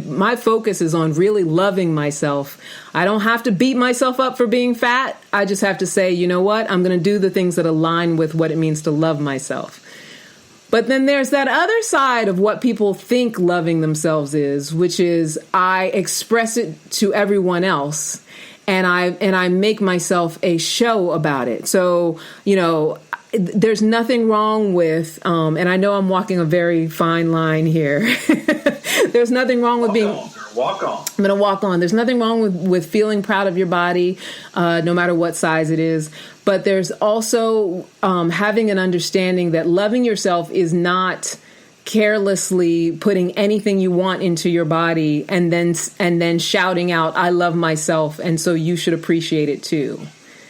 my focus is on really loving myself, I don't have to beat myself up for being fat. I just have to say, you know what? I'm going to do the things that align with what it means to love myself. But then there's that other side of what people think loving themselves is, which is I express it to everyone else, and I make myself a show about it. So, there's nothing wrong with, and I know I'm walking a very fine line here. There's nothing wrong with Walk on. I'm going to walk on. There's nothing wrong with feeling proud of your body, no matter what size it is. But there's also having an understanding that loving yourself is not carelessly putting anything you want into your body and then shouting out, I love myself, and so you should appreciate it too.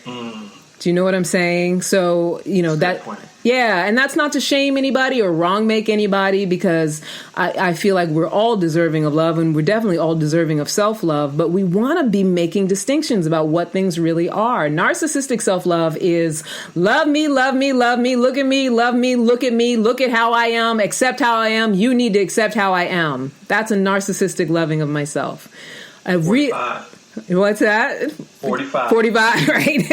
Do you know what I'm saying? So, yeah, and that's not to shame anybody or wrong make anybody, because I feel like we're all deserving of love, and we're definitely all deserving of self-love, but we want to be making distinctions about what things really are. Narcissistic self-love is love me, love me, love me, look at me, love me, look at me, look at how I am, accept how I am, you need to accept how I am. That's a narcissistic loving of myself. What's that? 45. 45, right?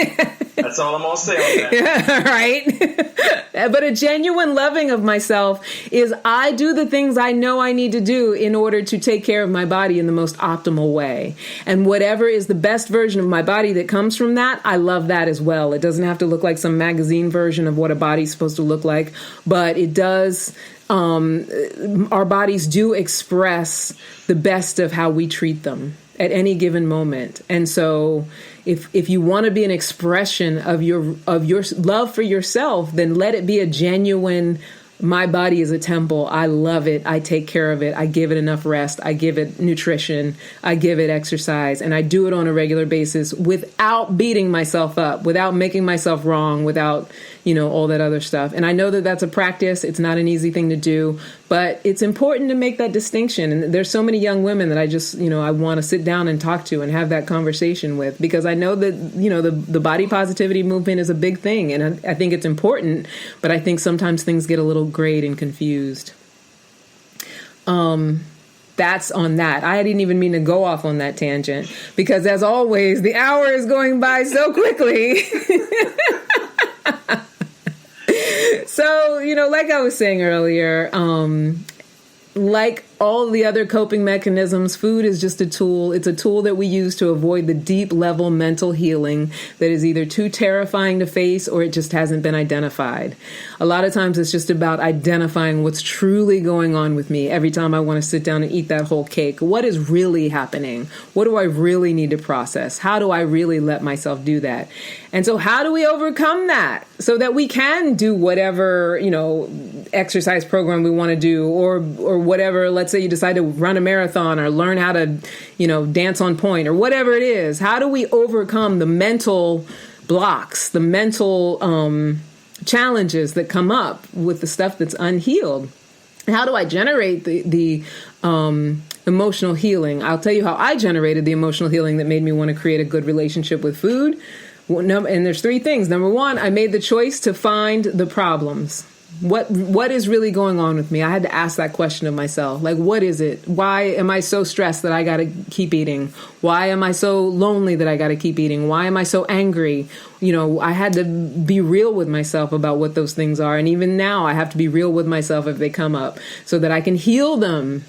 That's all I'm going to say on that. Yeah, right? But a genuine loving of myself is I do the things I know I need to do in order to take care of my body in the most optimal way. And whatever is the best version of my body that comes from that, I love that as well. It doesn't have to look like some magazine version of what a body's supposed to look like, but it does. Our bodies do express the best of how we treat them at any given moment. And so if you want to be an expression of your love for yourself, then let it be a genuine, my body is a temple. I love it. I take care of it. I give it enough rest. I give it nutrition. I give it exercise. And I do it on a regular basis without beating myself up, without making myself wrong, without, all that other stuff. And I know that that's a practice. It's not an easy thing to do, but it's important to make that distinction. And there's so many young women that I just, I want to sit down and talk to and have that conversation with, because I know that, the body positivity movement is a big thing. And I think it's important, but I think sometimes things get a little grayed and confused. That's on that. I didn't even mean to go off on that tangent, because as always, the hour is going by so quickly. So, like I was saying earlier, like all the other coping mechanisms, food is just a tool. It's a tool that we use to avoid the deep level mental healing that is either too terrifying to face or it just hasn't been identified. A lot of times it's just about identifying what's truly going on with me every time I want to sit down and eat that whole cake. What is really happening? What do I really need to process? How do I really let myself do that? And so how do we overcome that so that we can do whatever, exercise program we want to do, or whatever? Let's say you decide to run a marathon or learn how to, dance on point or whatever it is. How do we overcome the mental blocks, the mental challenges that come up with the stuff that's unhealed? How do I generate the emotional healing? I'll tell you how I generated the emotional healing that made me want to create a good relationship with food. And there's three things. Number one, I made the choice to find the problems. What is really going on with me? I had to ask that question of myself. Like, what is it? Why am I so stressed that I got to keep eating? Why am I so lonely that I got to keep eating? Why am I so angry? I had to be real with myself about what those things are. And even now I have to be real with myself if they come up so that I can heal them.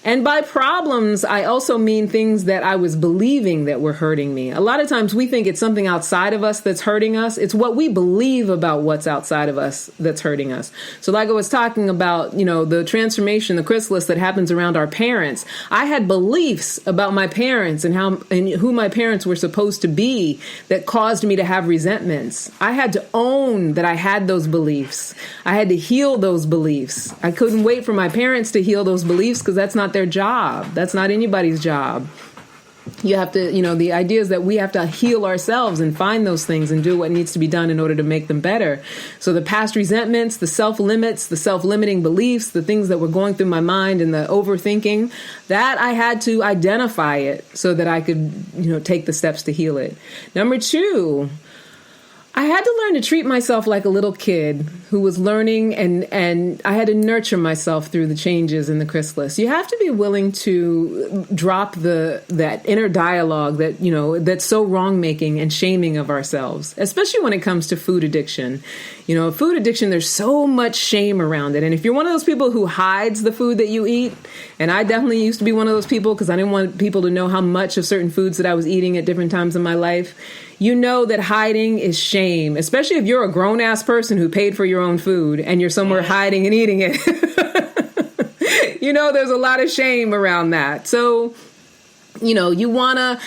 And by problems, I also mean things that I was believing that were hurting me. A lot of times we think it's something outside of us that's hurting us. It's what we believe about what's outside of us that's hurting us. So like I was talking about, the transformation, the chrysalis that happens around our parents. I had beliefs about my parents and who my parents were supposed to be that caused me to have resentments. I had to own that I had those beliefs. I had to heal those beliefs. I couldn't wait for my parents to heal those beliefs because that's not their job. That's not anybody's job. You have to, the idea is that we have to heal ourselves and find those things and do what needs to be done in order to make them better. So the past resentments, the self-limits, the self-limiting beliefs, the things that were going through my mind and the overthinking, that I had to identify it so that I could, take the steps to heal it. Number two, I had to learn to treat myself like a little kid who was learning, and I had to nurture myself through the changes in the chrysalis. You have to be willing to drop that inner dialogue that, that's so wrong-making and shaming of ourselves, especially when it comes to food addiction. Food addiction, there's so much shame around it. And if you're one of those people who hides the food that you eat, and I definitely used to be one of those people because I didn't want people to know how much of certain foods that I was eating at different times in my life, that hiding is shame, especially if you're a grown-ass person who paid for your own food and you're somewhere hiding and eating it. There's a lot of shame around that. So, you want to,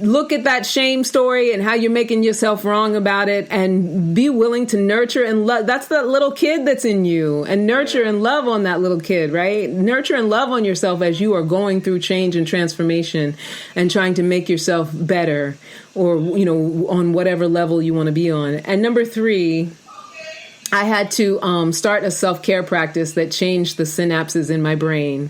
look at that shame story and how you're making yourself wrong about it and be willing to nurture and love. That's that little kid that's in you, and nurture and love on that little kid, right? Nurture and love on yourself as you are going through change and transformation and trying to make yourself better or, on whatever level you want to be on. And number three, I had to start a self-care practice that changed the synapses in my brain.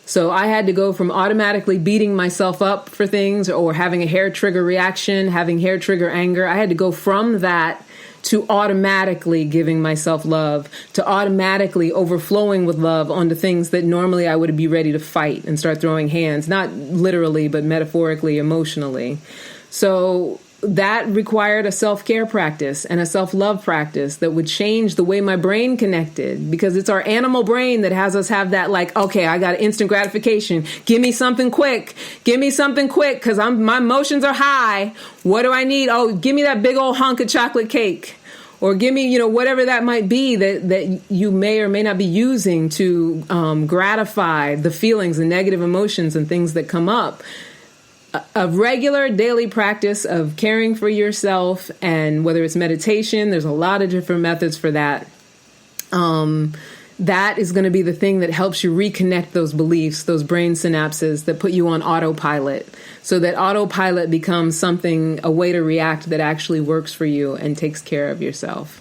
So I had to go from automatically beating myself up for things or having a hair trigger reaction, having hair trigger anger. I had to go from that to automatically giving myself love, to automatically overflowing with love onto things that normally I would be ready to fight and start throwing hands, not literally, but metaphorically, emotionally. So that required a self-care practice and a self-love practice that would change the way my brain connected, because it's our animal brain that has us have that, like, okay, I got instant gratification. Give me something quick. Give me something quick, because my emotions are high. What do I need? Oh, give me that big old hunk of chocolate cake. Or give me, whatever that might be that you may or may not be using to gratify the feelings and negative emotions and things that come up. A regular daily practice of caring for yourself, and whether it's meditation, there's a lot of different methods for that. That is going to be the thing that helps you reconnect those beliefs, those brain synapses that put you on autopilot, so that autopilot becomes a way to react that actually works for you and takes care of yourself.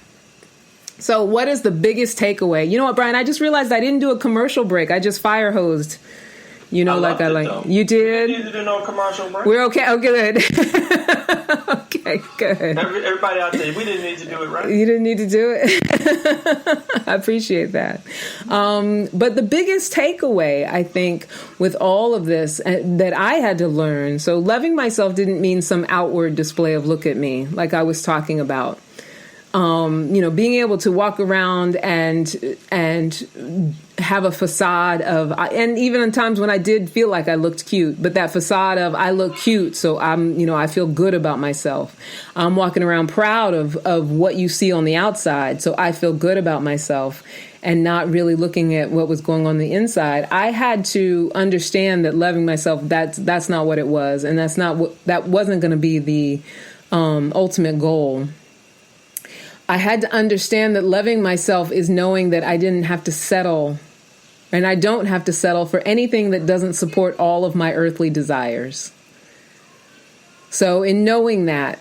So what is the biggest takeaway? You know what, Brian? I just realized I didn't do a commercial break. I just fire hosed. You did? You didn't do no commercial break. We're okay. Oh, good. Okay, good. Everybody out there, we didn't need to do it, right? You didn't need to do it. I appreciate that. But the biggest takeaway, I think, with all of this that I had to learn, so loving myself didn't mean some outward display of look at me, like I was talking about. Being able to walk around and have a facade of, and even in times when I did feel like I looked cute, but that facade of I look cute, so I feel good about myself. I'm walking around proud of what you see on the outside, so I feel good about myself, and not really looking at what was going on the inside. I had to understand that loving myself, that's not what it was, and that wasn't going to be the ultimate goal. I had to understand that loving myself is knowing that I didn't have to settle, and I don't have to settle for anything that doesn't support all of my earthly desires. So in knowing that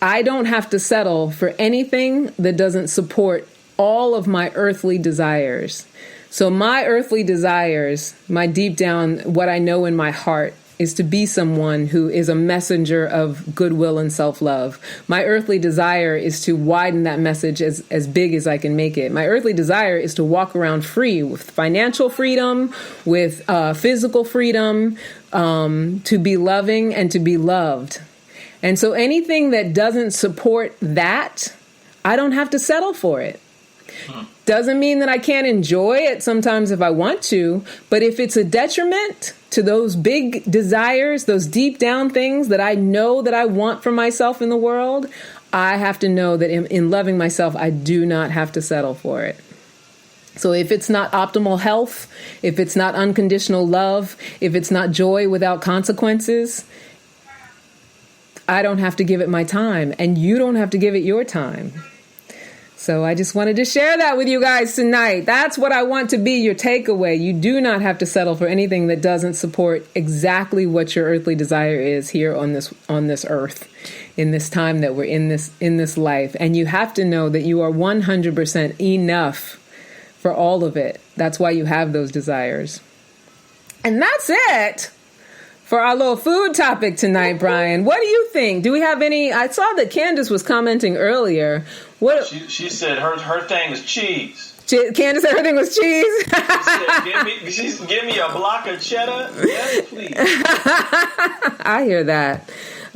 I don't have to settle for anything that doesn't support all of my earthly desires. So my earthly desires, my deep down, what I know in my heart, is to be someone who is a messenger of goodwill and self-love. My earthly desire is to widen that message as big as I can make it. My earthly desire is to walk around free, with financial freedom, with physical freedom, to be loving and to be loved. And so anything that doesn't support that, I don't have to settle for it. Doesn't mean that I can't enjoy it sometimes if I want to, but if it's a detriment to those big desires, those deep down things that I know that I want for myself in the world, I have to know that in loving myself, I do not have to settle for it. So if it's not optimal health, if it's not unconditional love, if it's not joy without consequences, I don't have to give it my time, and you don't have to give it your time. So I just wanted to share that with you guys tonight. That's what I want to be your takeaway. You do not have to settle for anything that doesn't support exactly what your earthly desire is here on this earth, in this time that we're in this life. And you have to know that you are 100% enough for all of it. That's why you have those desires. And that's it for our little food topic tonight, Brian. What do you think? Do we have any? I saw that Candace was commenting earlier. What she said her thing is cheese. Candace said her thing was cheese. She said, give me a block of cheddar. Yes, please. I hear that.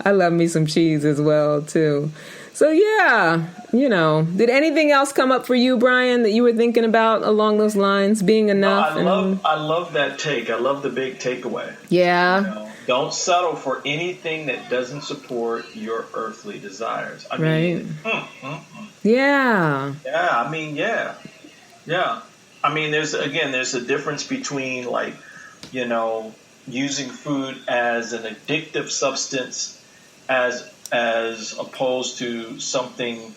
I love me some cheese as well, too. So, yeah, did anything else come up for you, Brian, that you were thinking about along those lines, being enough? I love that take. I love the big takeaway. Yeah. Don't settle for anything that doesn't support your earthly desires. I mean, yeah. Yeah, I mean, yeah. Yeah. I mean, there's a difference between, like, using food as an addictive substance as opposed to something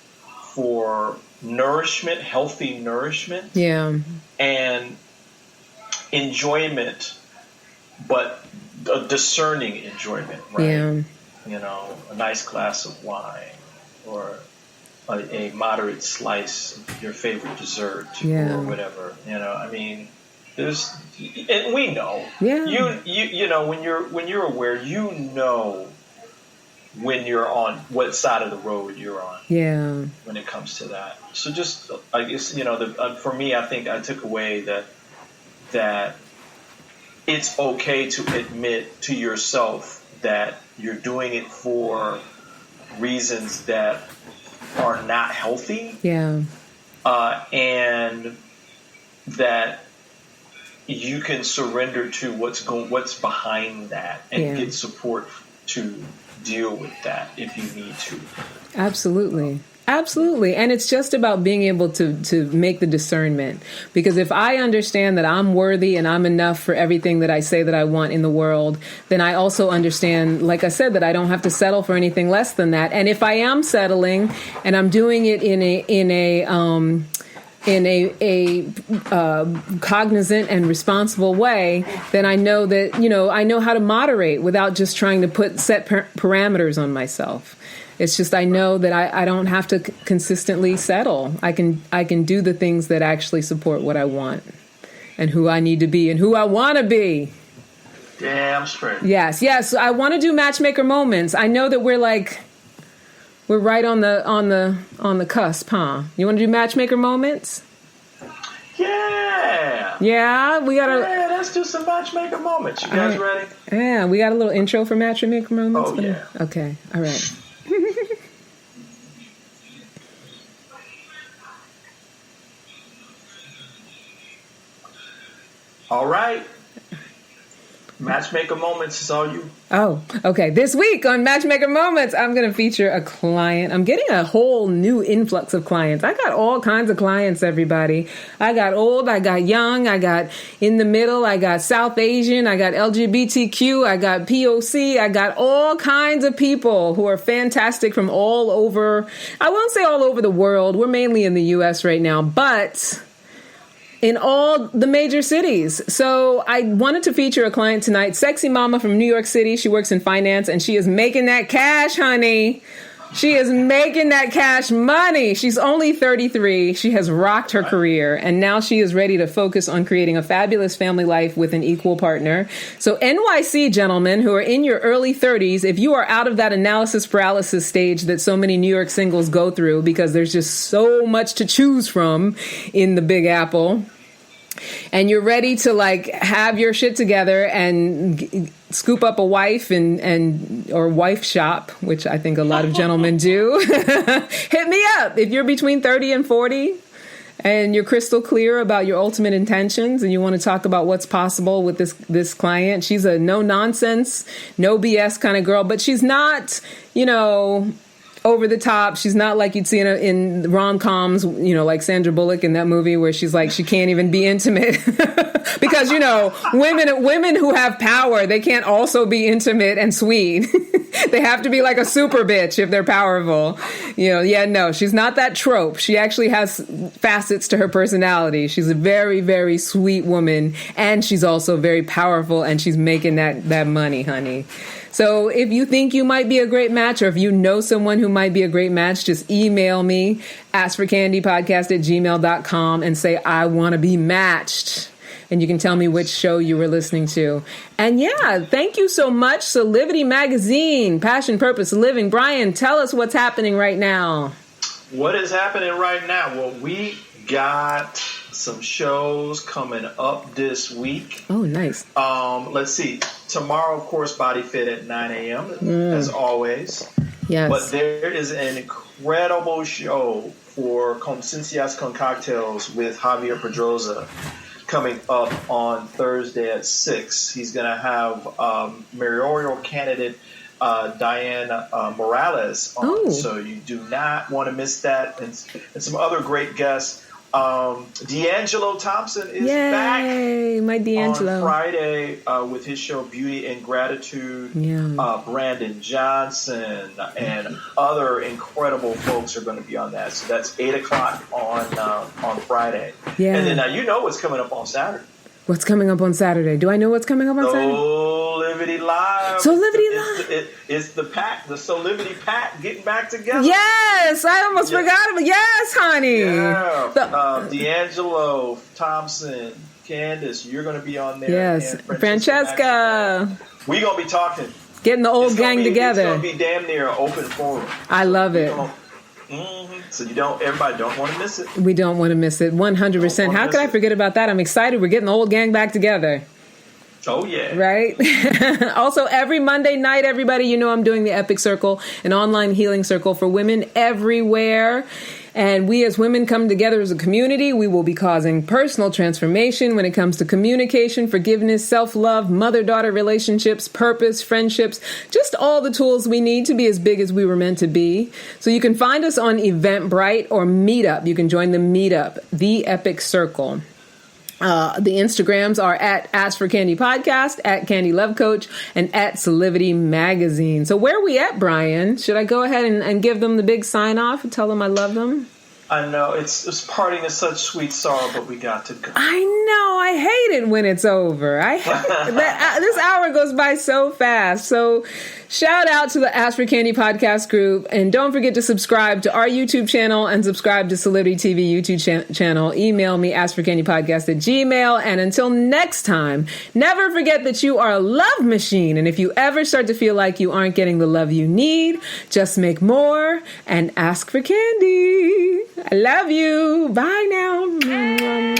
for nourishment, healthy nourishment. Yeah. And enjoyment, but a discerning enjoyment, right? Yeah. A nice glass of wine or a moderate slice of your favorite dessert or whatever. I mean, and we know. Yeah. When you're aware, when you're on what side of the road you're on. Yeah. When it comes to that. So just, I guess, for me, I think I took away that it's okay to admit to yourself that you're doing it for reasons that are not healthy. Yeah. And that you can surrender to what's behind that and get support to deal with that if you need to. Absolutely. Absolutely. And it's just about being able to make the discernment. Because if I understand that I'm worthy and I'm enough for everything that I say that I want in the world, then I also understand, like I said, that I don't have to settle for anything less than that. And if I am settling and I'm doing it in a cognizant and responsible way, then I know that, I know how to moderate without just trying to put set parameters on myself. It's just I know that I don't have to consistently settle. I can do the things that actually support what I want and who I need to be and who I want to be. Damn straight. Yes. I want to do matchmaker moments. I know that we're right on the cusp, huh? You want to do matchmaker moments? Yeah. Yeah, let's do some matchmaker moments. You guys ready? Yeah, we got a little intro for matchmaker moments. Oh yeah. Okay. All right. All right. Matchmaker Moments is all you. Oh, okay. This week on Matchmaker Moments, I'm going to feature a client. I'm getting a whole new influx of clients. I got all kinds of clients, everybody. I got old, I got young, I got in the middle, I got South Asian, I got LGBTQ, I got POC, I got all kinds of people who are fantastic from all over. I won't say all over the world. We're mainly in the U.S. right now, but in all the major cities. So I wanted to feature a client tonight, sexy mama from New York City. She works in finance and she is making that cash, honey. She is making that cash money. She's only 33. She has rocked her career and now she is ready to focus on creating a fabulous family life with an equal partner. So NYC gentlemen who are in your early 30s, if you are out of that analysis paralysis stage that so many New York singles go through because there's just so much to choose from in the Big Apple, and you're ready to have your shit together and scoop up a wife or wife shop, which I think a lot of gentlemen do, hit me up. If you're between 30 and 40 and you're crystal clear about your ultimate intentions and you want to talk about what's possible with this client, she's a no nonsense, no BS kind of girl, but she's not, over the top. She's not like you'd see in rom-coms, like Sandra Bullock in that movie where she's like, she can't even be intimate because, women who have power, they can't also be intimate and sweet. They have to be like a super bitch if they're powerful. No, she's not that trope. She actually has facets to her personality. She's a very, very sweet woman and she's also very powerful and she's making that money, honey. So if you think you might be a great match or if you know someone who might be a great match, just email me, askforcandypodcast@gmail.com and say, I want to be matched. And you can tell me which show you were listening to. And thank you so much. Solivity Magazine, Passion, Purpose, Living. Brian, tell us what's happening right now. What is happening right now? Well, we got some shows coming up this week. Oh, nice. Let's see. Tomorrow, of course, Body Fit at 9 a.m. As always. Yes. But there is an incredible show for Conciencias con Cocktails with Javier Pedroza coming up on Thursday at 6. He's going to have mayoral candidate Diane Morales on. Oh. So you do not want to miss that. And some other great guests. D'Angelo Thompson is back. Yay, my D'Angelo. On Friday with his show Beauty and Gratitude. Yeah. Brandon Johnson and other incredible folks are going to be on that. So that's 8 o'clock on Friday. Yeah. And then now you know what's coming up on Saturday. What's coming up on Saturday? Do I know what's coming up on Saturday? Solivity Live. Solivity Live. It's the pack, the Solivity pack getting back together. Yes, I almost forgot about. Yes, honey. Yeah. D'Angelo Thompson, Candace, you're going to be on there. Yes, and Francesca. We're going to be talking Getting the old gang together. It's going to be damn near an open forum. I love it. So everybody don't want to miss it. We don't want to miss it. 100%. How could I forget about that? I'm excited. We're getting the old gang back together. Oh, yeah. Right? Also, every Monday night, everybody, you know I'm doing the Epic Circle, an online healing circle for women everywhere. And we as women come together as a community. We will be causing personal transformation when it comes to communication, forgiveness, self-love, mother-daughter relationships, purpose, friendships, just all the tools we need to be as big as we were meant to be. So you can find us on Eventbrite or Meetup. You can join the Meetup, The Epic Circle. The Instagrams are at Ask for Candy Podcast, at Candy Love Coach, and at Solivity Magazine. So where are we at, Brian? Should I go ahead and give them the big sign off and tell them I love them? I know. It's parting is such sweet sorrow, but we got to go. I know. I hate it when it's over. This hour goes by so fast. So shout out to the Ask for Candy podcast group. And don't forget to subscribe to our YouTube channel and subscribe to Solivity TV YouTube channel. Email me, askforcandypodcast@gmail.com. And until next time, never forget that you are a love machine. And if you ever start to feel like you aren't getting the love you need, just make more and ask for candy. I love you. Bye now.